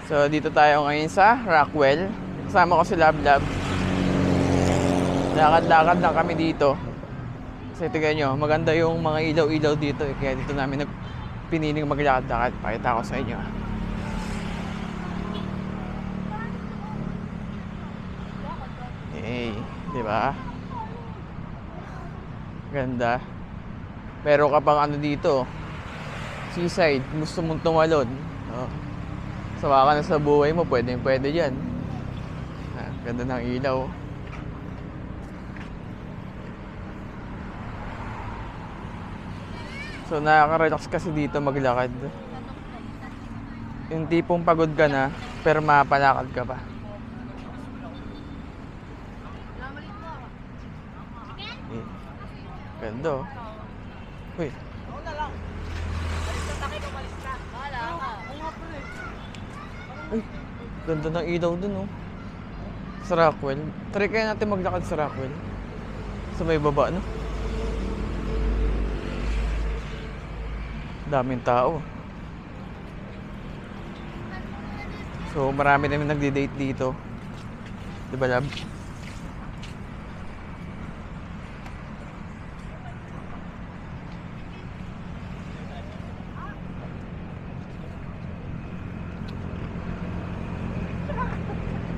So, dito tayo ngayon sa Rockwell. Kasama ko si Lablab. Lakad-lakad lang kami dito. Kasi tignan nyo, maganda yung mga ilaw-ilaw dito. Kaya dito namin piniling maglakad-lakad. Pakita ko sa inyo. Hey, di ba? Ganda. Pero kapag ano dito, seaside, gusto mong tumalon. Oh. Sawa ka na sa buhay mo, pwede dyan. Ganda ng ilaw. So nakaka-relax kasi dito maglakad. Yung tipong pagod ka na, pero mapalakad ka pa. Ganda oh. Uy. Ay, ganda ng ilaw dun oh. Sa Rockwell. Try kaya natin maglakad sa Rockwell. Sa may baba no. Daming tao. So marami namin nagdi-date dito. Diba Lab?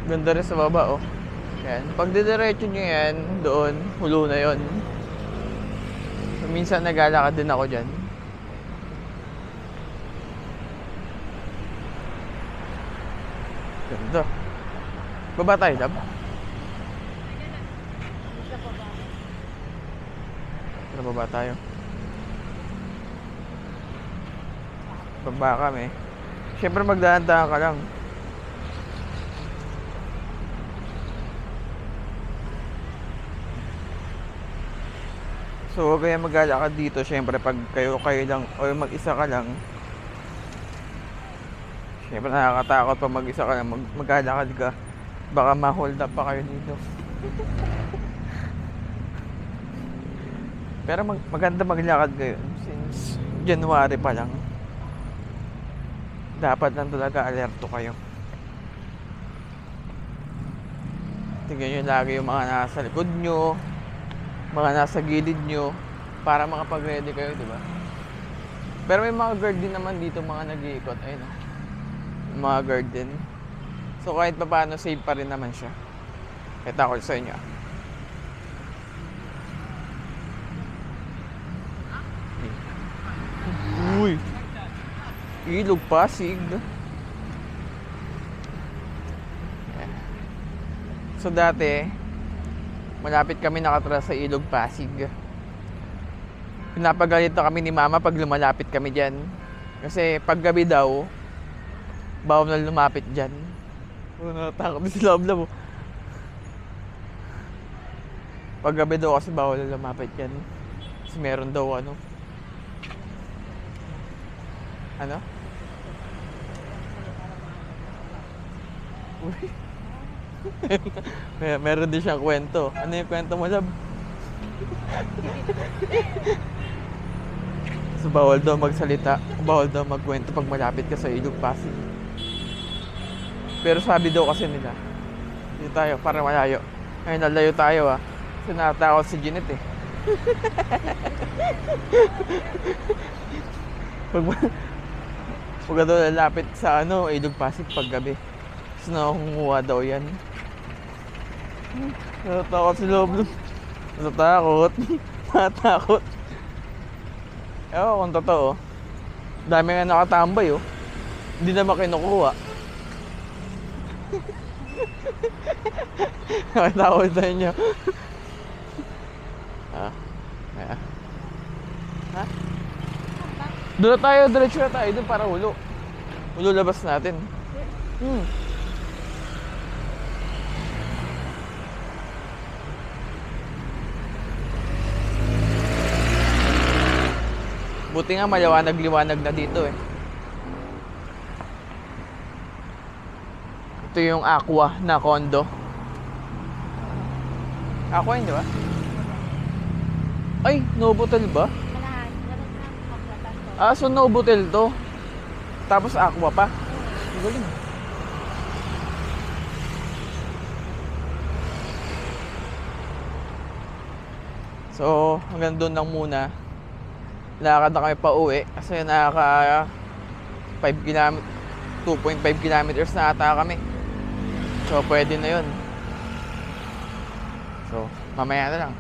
Ganda rin sa baba oh. Yan. Pag didiretso nyo yan, doon, hulo na yon. So, minsan naglalakad din ako dyan. Ganda. Baba tayo, Lab. Tara, baba tayo. Baba kami. Siyempre magdahan-dahan ka lang. So, huwag kaya maglalakad dito. Siyempre, pag kayo lang o mag-isa ka lang, siyempre nakakatakot pag mag-isa ka lang, maglalakad ka. Baka ma-hold up pa kayo dito. Pero maganda maglakad kayo since January pa lang. Dapat lang talaga alerto kayo. Tingnan nyo lagi yung mga nasa likod nyo, mga nasa gilid nyo, para makapag-ready kayo, di ba? Pero may mga guard din naman dito, mga nag-iikot. Ayun o. Mga guard din. So kahit pa paano, safe pa rin naman siya. Kita ko sa inyo. Uy! Ilog Pasig. So dati, malapit kami nakatira sa Ilog Pasig. Pinapagalit na kami ni Mama pag lumalapit kami dyan. Kasi pag gabi daw, bawal na lumapit dyan. Natakot na si Lablab. Pag gabi daw kasi bawal na lumapit dyan. Kasi meron daw ano. Ano? Uy. Meron din siyang kwento. Ano yung kwento mo, Lab? So, bawal daw magsalita, bawal daw magkwento pag malapit ka sa Ilog Pasig. Pero sabi daw kasi nila, dito tayo, para malayo. Ngayon, nalayo tayo ah. Kasi natatakot si Jeanette eh. Pag daw lalapit sa ano, Ilog Pasig pag gabi. Kasi nakunguha daw yan. Natatakot si Lablab. Natatakot. Natatakot. Ewan kung totoo. Dami nga nakatambay oh. Hindi naman kinukuha. Nakatakot sa inyo. Ha? Doon na tayo, diretso na tayo doon para hulo. Hulo labas natin. Buti nga maliwanag-liwanag na dito eh. Ito yung Aqua na condo. Aqua yun, di ba? Ay, Novotel ba? Ah, so Novotel to. Tapos Aqua pa. Ang galing. So, hanggang doon lang muna. Lakad na kami pa uwi kasi nakaka 5 km, 2.5 kilometers na ata kami. So, pwede na yun. So, mamaya na lang.